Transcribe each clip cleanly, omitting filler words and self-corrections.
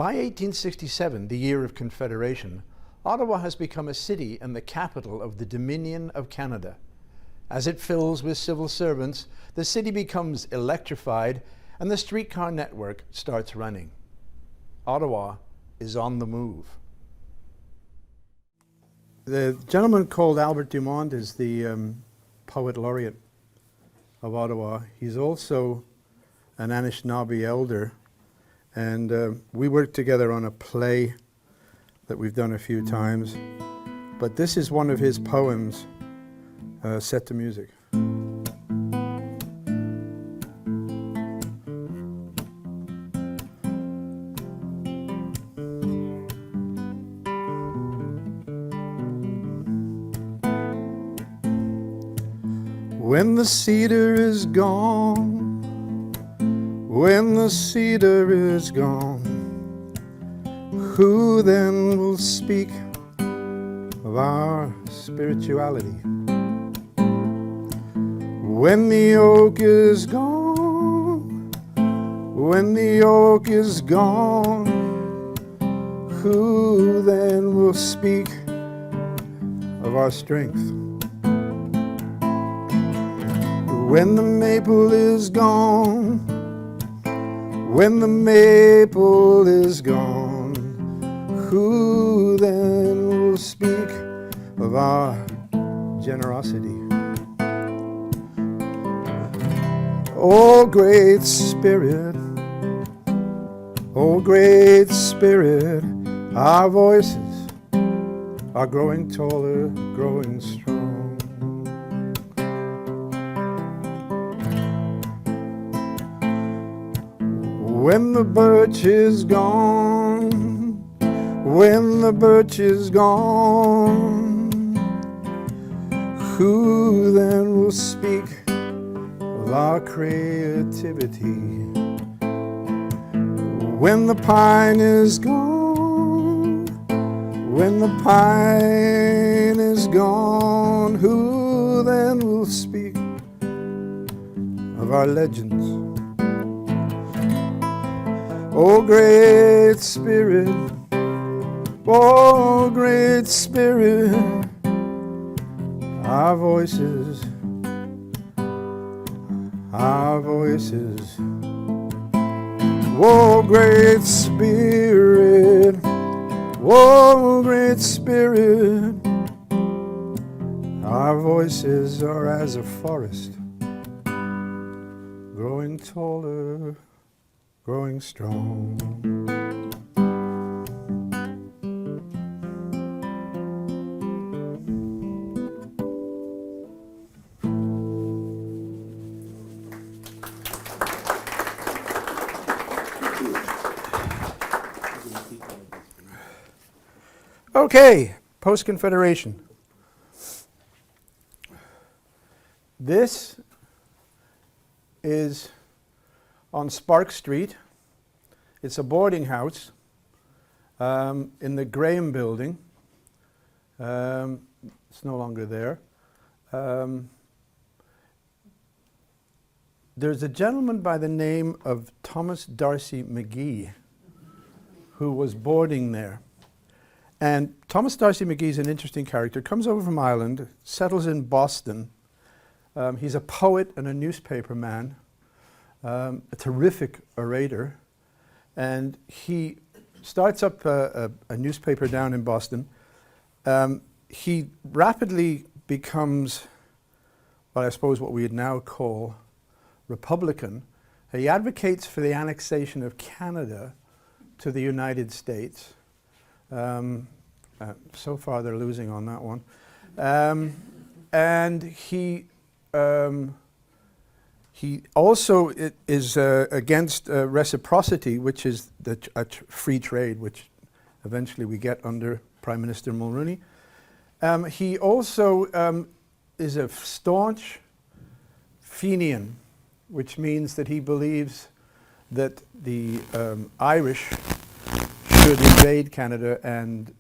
By 1867, the year of Confederation, Ottawa has become a city and the capital of the Dominion of Canada. As it fills with civil servants, the city becomes electrified and the streetcar network starts running. Ottawa is on the move. The gentleman called Albert Dumont is the poet laureate of Ottawa. He's also an Anishinaabe elder, and we worked together on a play that we've done a few times. But this is one of his poems set to music. When the cedar is gone, when the cedar is gone, who then will speak of our spirituality? When the oak is gone, when the oak is gone, who then will speak of our strength? When the maple is gone, when the maple is gone, who then will speak of our generosity? Oh great Spirit, oh great Spirit, our voices are growing taller, growing strong. When the birch is gone, when the birch is gone, who then will speak of our creativity? When the pine is gone, when the pine is gone, who then will speak of our legends? Oh great Spirit, oh great Spirit, our voices, oh great Spirit, oh great Spirit, our voices are as a forest, growing taller, growing strong. Okay, Post-Confederation. This is on Spark Street. It's a boarding house in the Graham building. It's no longer there. There's a gentleman by the name of Thomas D'Arcy McGee who was boarding there. And Thomas D'Arcy McGee is an interesting character. Comes over from Ireland, settles in Boston. He's a poet and a newspaper man. A terrific orator, and he starts up a newspaper down in Boston. He rapidly becomes what I suppose what we would now call Republican. He advocates for the annexation of Canada to the United States. So far they're losing on that one. And he also is against reciprocity, which is the free trade, which eventually we get under Prime Minister Mulroney. He also is a staunch Fenian, which means that he believes that the Irish should invade Canada and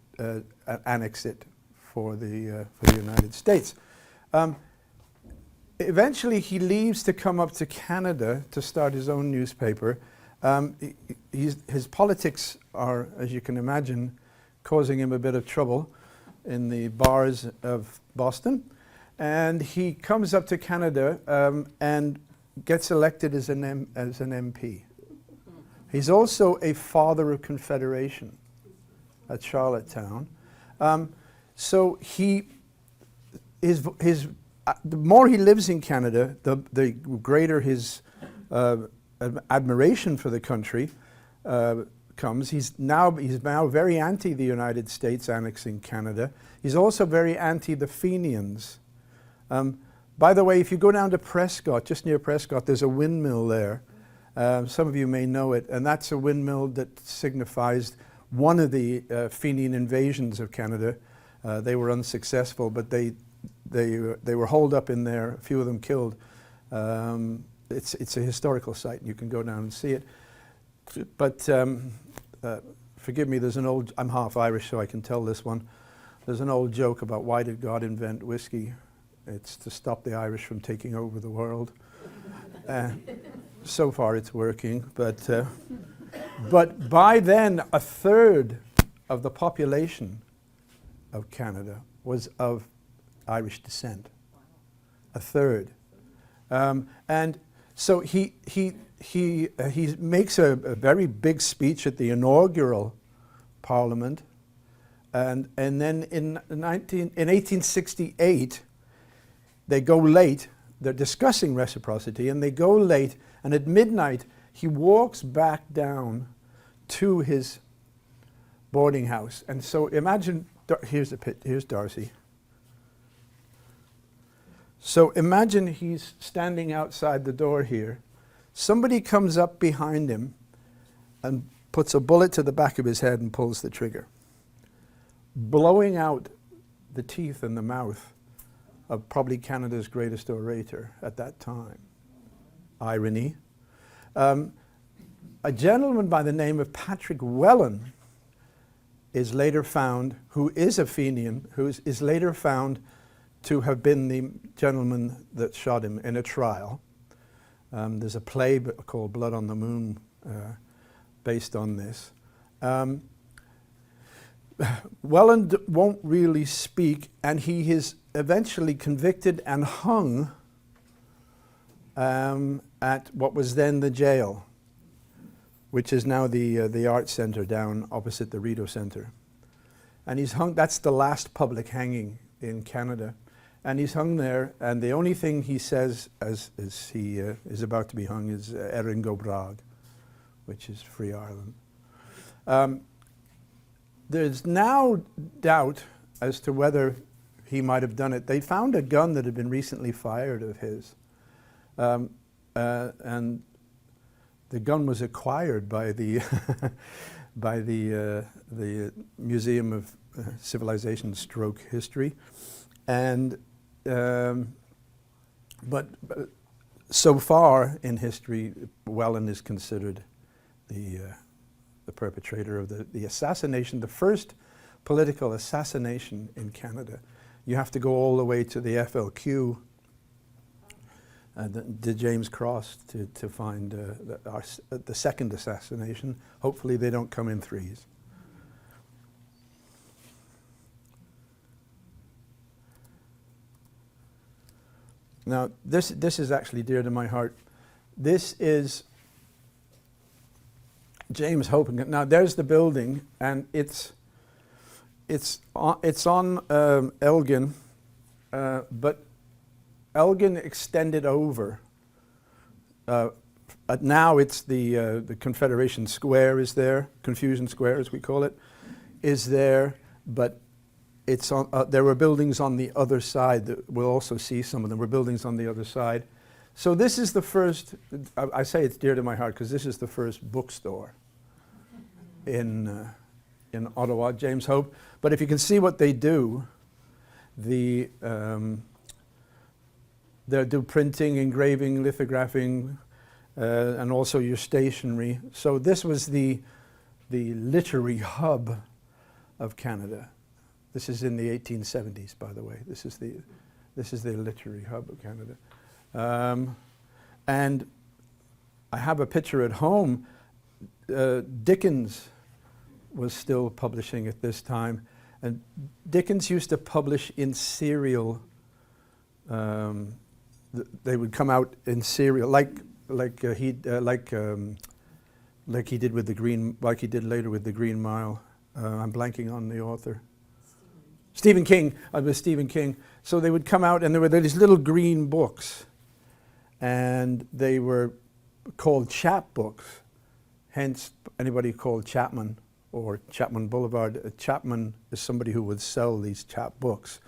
annex it for the United States. Eventually he leaves to come up to Canada to start his own newspaper, His politics are, as you can imagine, causing him a bit of trouble in the bars of Boston. And he comes up to Canada and gets elected as an MP. He's also a father of Confederation at Charlottetown. So the more he lives in Canada, the greater his admiration for the country comes. He's now very anti the United States annexing Canada. He's also very anti the Fenians. By the way, if you go down to Prescott, just near Prescott, there's a windmill there. Some of you may know it, and that's a windmill that signifies one of the Fenian invasions of Canada. They were unsuccessful, but they were holed up in there, a few of them killed. It's a historical site, and you can go down and see it. But forgive me, I'm half Irish, so I can tell this one. There's an old joke about why did God invent whiskey? It's to stop the Irish from taking over the world. So far it's working, but by then a third of the population of Canada was of Irish descent. A third. And so he makes a very big speech at the inaugural Parliament, and then in 1868 they go late. They're discussing reciprocity, and they go late, and at midnight he walks back down to his boarding house. And so imagine, here's D'Arcy. So imagine he's standing outside the door here. Somebody comes up behind him and puts a bullet to the back of his head and pulls the trigger, blowing out the teeth and the mouth of probably Canada's greatest orator at that time. Irony. A gentleman by the name of Patrick Welland is later found, who is a Fenian, is later found to have been the gentleman that shot him in a trial. There's a play called Blood on the Moon based on this. Welland won't really speak, and he is eventually convicted and hung at what was then the jail, which is now the Arts Centre down opposite the Rideau Centre. And he's hung, that's the last public hanging in Canada. And he's hung there, and the only thing he says as he is about to be hung is Erin go bragh, which is Free Ireland. There's now doubt as to whether he might have done it. They found a gun that had been recently fired of his, and the gun was acquired by the by the Museum of Civilization / History, and but so far in history, Welland is considered the perpetrator of the assassination, the first political assassination in Canada. You have to go all the way to the FLQ, the James Cross, to find the second assassination. Hopefully they don't come in threes. Now, this is actually dear to my heart. This is James Hope. Now, there's the building, and it's on Elgin, but Elgin extended over. Now it's the Confederation Square is there, Confusion Square as we call it, is there, but it's on, there were buildings on the other side that we'll also see some of them. Were buildings on the other side. So this is the first, I say it's dear to my heart because this is the first bookstore in Ottawa, James Hope. But if you can see what they do, they do printing, engraving, lithographing, and also your stationery. So this was the literary hub of Canada. This is in the 1870s, by the way. This is the literary hub of Canada. And I have a picture at home. Dickens was still publishing at this time, and Dickens used to publish in serial. They would come out in serial, like he did with the Green, like he did later with the Green Mile. I'm blanking on the author. Stephen King. With Stephen King. So they would come out, and there were these little green books, and they were called chapbooks. Hence, anybody called Chapman or Chapman Boulevard. Chapman is somebody who would sell these chapbooks,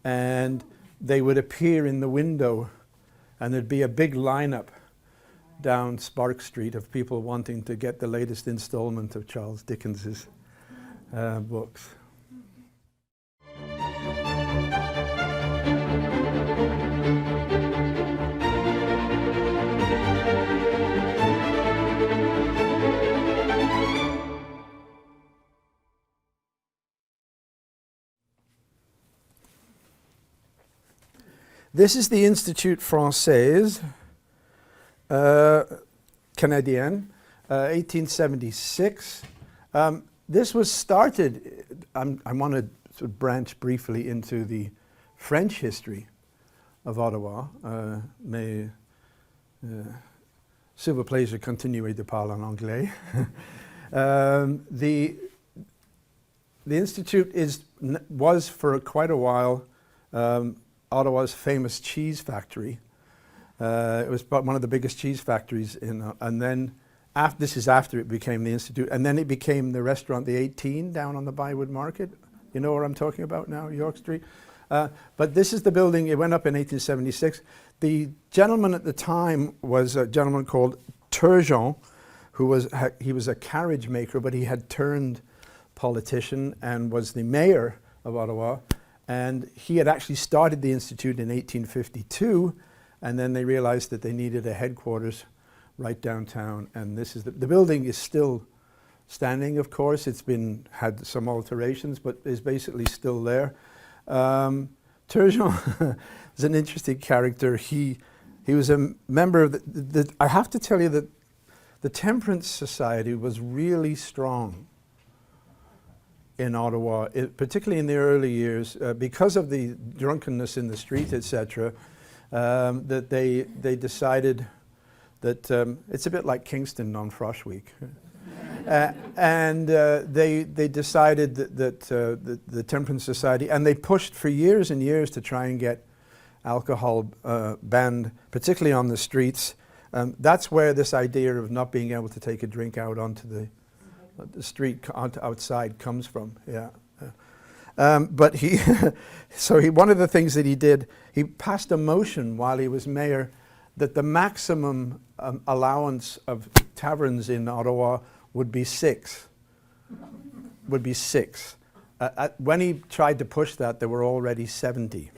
and they would appear in the window, and there'd be a big lineup down Spark Street of people wanting to get the latest installment of Charles Dickens's books. This is the Institut Français, Canadien, 1876. This was started, I want to sort of branch briefly into the French history of Ottawa. Mais, s'il vous plaît, je continuerai de parler en anglais. The Institute was for quite a while Ottawa's famous cheese factory. It was one of the biggest cheese factories and then this is after it became the Institute, and then it became the restaurant, the 18, down on the Bywood Market. You know where I'm talking about now, York Street. But this is the building. It went up in 1876. The gentleman at the time was a gentleman called Turgeon, who was he was a carriage maker, but he had turned politician and was the mayor of Ottawa. And he had actually started the Institute in 1852, and then they realized that they needed a headquarters right downtown. And this is the building is still standing, of course. It's had some alterations, but is basically still there. Turgeon is an interesting character. He was a member of I have to tell you that the Temperance Society was really strong in Ottawa, particularly in the early years, because of the drunkenness in the street, etc. That they decided that it's a bit like Kingston on Frosh Week, and they decided that the Temperance Society, and they pushed for years and years to try and get alcohol banned, particularly on the streets. That's where this idea of not being able to take a drink out onto the street outside comes from. Yeah. But one of the things that he did, he passed a motion while he was mayor that the maximum allowance of taverns in Ottawa would be 6. When he tried to push that, there were already 70.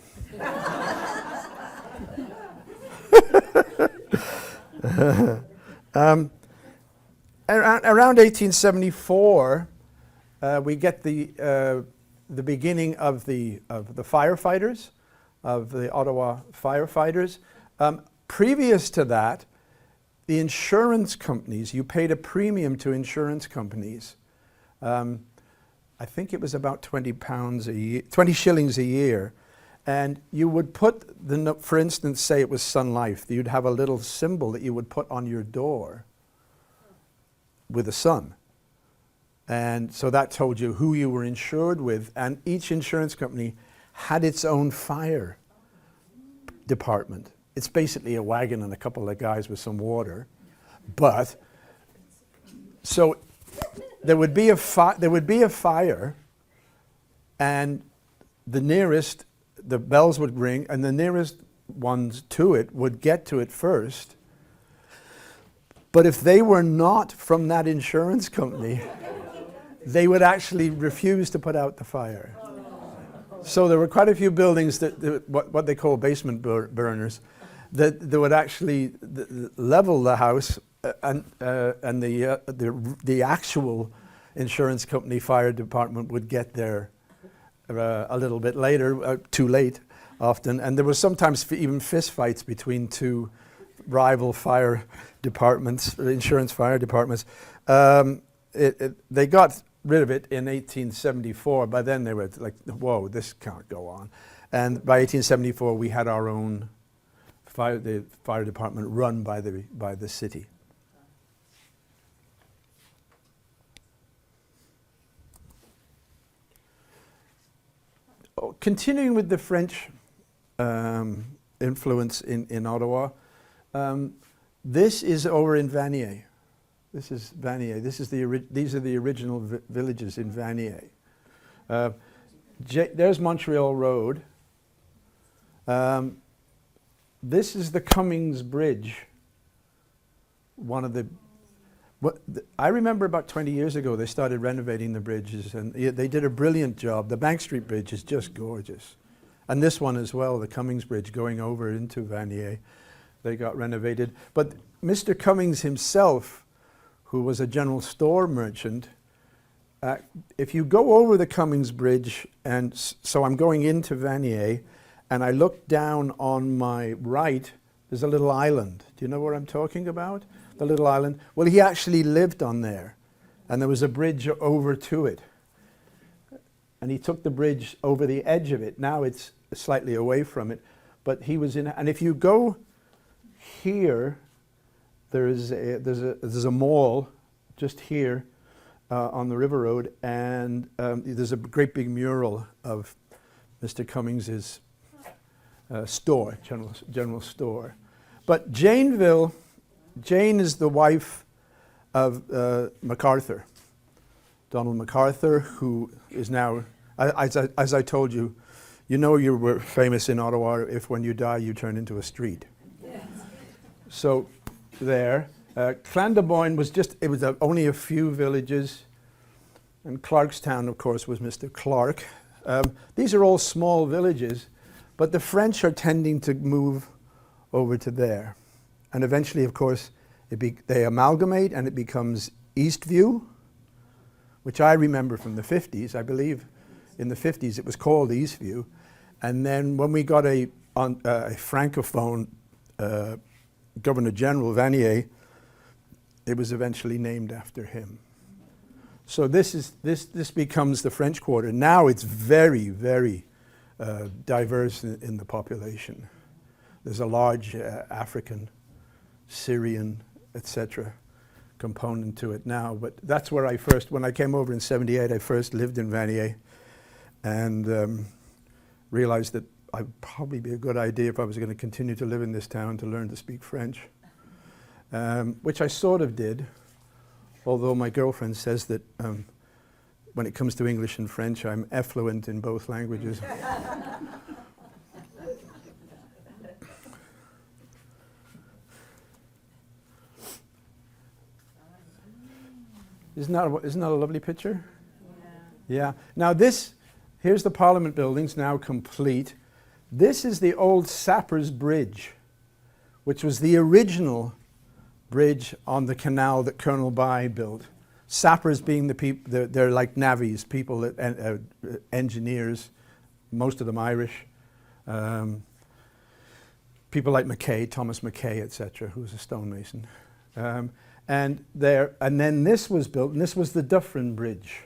Around 1874, we get the beginning of the firefighters, of the Ottawa firefighters. Previous to that, the insurance companies, you paid a premium to insurance companies. I think it was about £20 a year, 20 shillings a year. And you would put for instance, say it was Sun Life, you'd have a little symbol that you would put on your door with a sun. And so that told you who you were insured with, and each insurance company had its own fire department. It's basically a wagon and a couple of guys with some water. But so there would be a fire, and the bells would ring, and the nearest ones to it would get to it first. But if they were not from that insurance company, they would actually refuse to put out the fire. So there were quite a few buildings what they call basement burners, that would actually level the house, and the actual insurance company fire department would get there a little bit later, too late often, and there was sometimes even fist fights between two rival fire departments, insurance fire departments. They got rid of it in 1874. By then they were like, whoa, this can't go on. And by 1874 we had our own the fire department run by the city. Continuing with the French influence in Ottawa, this is over in Vanier. This is Vanier. These are the original villages in Vanier. There's Montreal Road. This is the Cummings Bridge. I remember about 20 years ago they started renovating the bridges, and they did a brilliant job. The Bank Street Bridge is just gorgeous. And this one as well, the Cummings Bridge going over into Vanier, they got renovated. But Mr. Cummings himself, who was a general store merchant, if you go over the Cummings Bridge, and so I'm going into Vanier, and I look down on my right, there's a little island. Do you know what I'm talking about? The little island. Well, he actually lived on there, and there was a bridge over to it. And he took the bridge over the edge of it. Now it's slightly away from it, but he was in. And if you go here, there's a mall just here on the River Road, and there's a great big mural of Mr. Cummings's store, general store. But Janeville. Jane is the wife of MacArthur, Donald MacArthur, who is now, as I told you, you know you were famous in Ottawa if when you die you turn into a street. Yes. So there. Clandeboine was only a few villages, and Clarkstown, of course, was Mr. Clark. These are all small villages, but the French are tending to move over to there. And eventually, of course, they amalgamate and it becomes Eastview, which I remember from the 50s. I believe in the 50s it was called Eastview. And then when we got a Francophone Governor General, Vanier, it was eventually named after him. So this becomes the French Quarter. Now it's very, very diverse in the population. There's a large African, Syrian, etc. component to it now, but that's where when I came over in '78, I first lived in Vanier, and realized that I'd probably be a good idea if I was going to continue to live in this town to learn to speak French, which I sort of did, although my girlfriend says that when it comes to English and French, I'm effluent in both languages. Isn't that a lovely picture? Yeah. Now here's the Parliament buildings now complete. This is the old Sappers Bridge, which was the original bridge on the canal that Colonel By built. Sappers being the people, they're like navvies, people that engineers, most of them Irish. People like Mackay, Thomas Mackay, etc., who was a stonemason. And then this was built, and this was the Dufferin Bridge.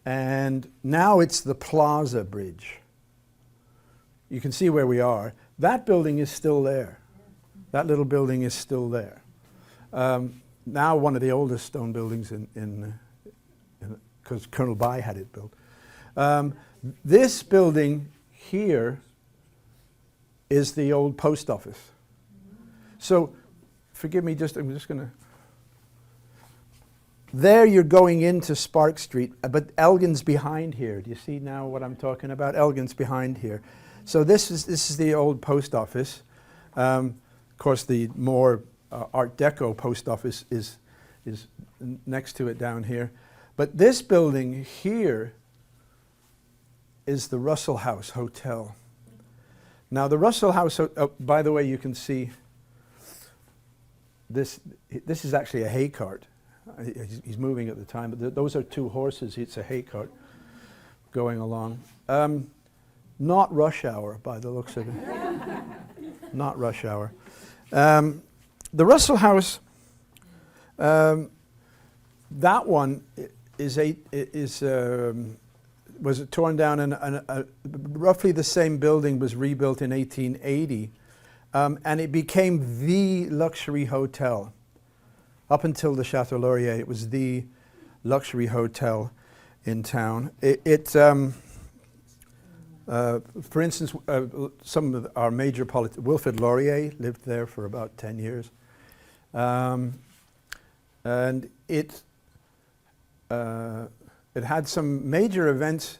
And now it's the Plaza Bridge. You can see where we are. That building is still there. That little building is still there. Now one of the oldest stone buildings because Colonel By had it built. This building here is the old post office. So, forgive me, I'm just going to... There you're going into Spark Street, but Elgin's behind here. Do you see now what I'm talking about? Elgin's behind here. So this is the old post office. Of course, the more Art Deco post office is next to it down here. But this building here is the Russell House Hotel. Now the Russell House, by the way, you can see this is actually a hay cart. He's moving at the time, but those are two horses. It's a hay cart going along. Not rush hour, by the looks of it. Not rush hour. The Russell House, that one was torn down, and roughly the same building was rebuilt in 1880, and it became the luxury hotel. Up until the Chateau Laurier, it was the luxury hotel in town. For instance, some of our major politicians, Wilfrid Laurier lived there for about 10 years. And it had some major events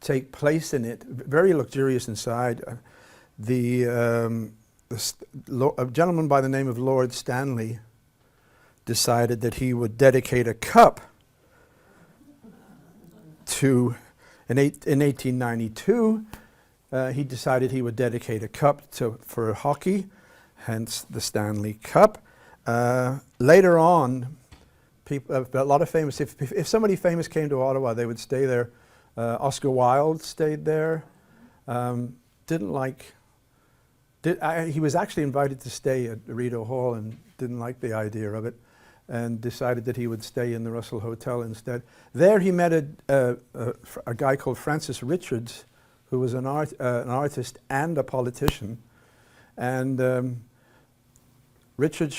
take place in it, very luxurious inside. A gentleman by the name of Lord Stanley decided that he would dedicate a cup to, in 1892, he decided he would dedicate a cup for hockey, hence the Stanley Cup. Later on, a lot of famous, if somebody famous came to Ottawa, they would stay there. Oscar Wilde stayed there. He was actually invited to stay at Rideau Hall and didn't like the idea of it, and decided that he would stay in the Russell Hotel instead. There he met a guy called Francis Richards, who was an artist and a politician. And Richards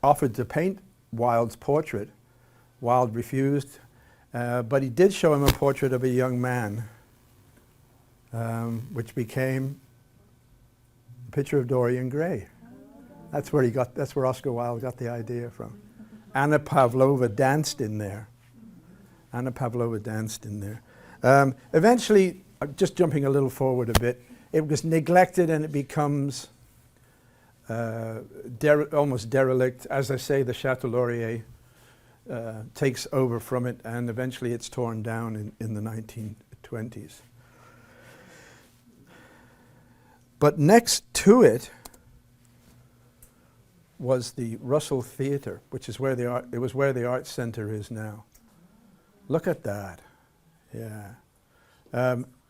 offered to paint Wilde's portrait. Wilde refused, but he did show him a portrait of a young man, which became a picture of Dorian Gray. That's where Oscar Wilde got the idea from. Anna Pavlova danced in there. Eventually, just jumping a little forward a bit, it was neglected and it becomes almost derelict. As I say, the Chateau Laurier takes over from it, and eventually it's torn down in the 1920s. But next to it was the Russell Theatre, which is where the Arts Centre is now. Look at that. Yeah.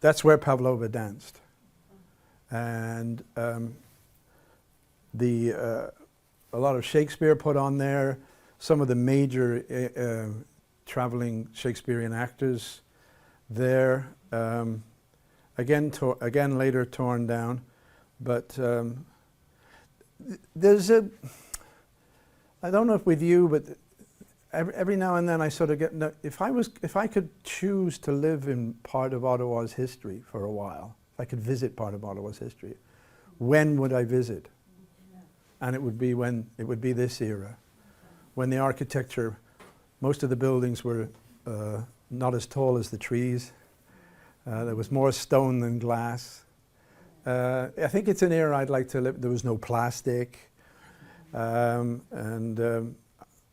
That's where Pavlova danced. And a lot of Shakespeare put on there. Some of the major traveling Shakespearean actors there. Again later torn down. But there's I don't know if with you, but every now and then I sort of get, if I could choose to live in part of Ottawa's history for a while, if I could visit part of Ottawa's history, when would I visit? And it would be this era, when the architecture, most of the buildings were not as tall as the trees. There was more stone than glass. I think it's an era I'd like to live. There was no plastic.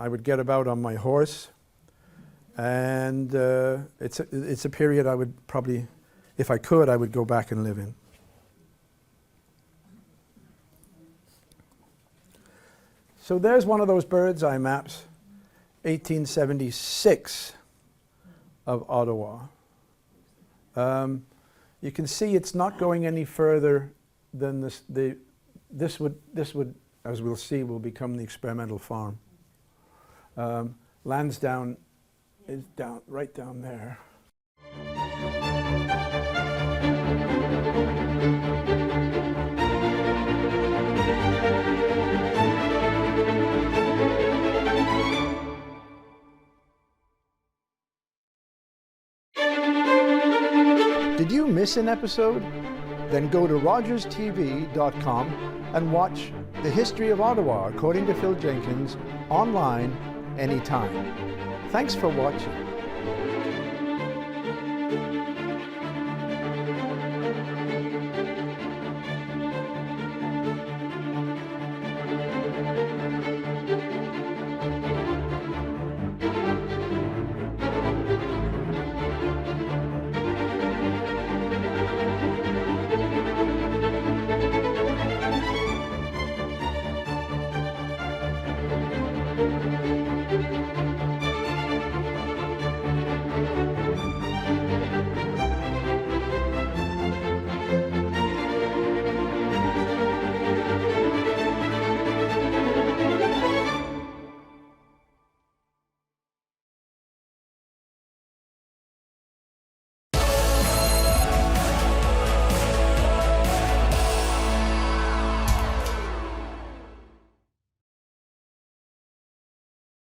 I would get about on my horse, and it's a period I would probably, if I could, I would go back and live in. So there's one of those bird's eye maps, 1876 of Ottawa. You can see it's not going any further than this. This would, as we'll see, will become the experimental farm. Lansdowne is right down there. Did you miss an episode? Then go to rogerstv.com and watch The History of Ottawa according to Phil Jenkins online anytime. Thanks for watching.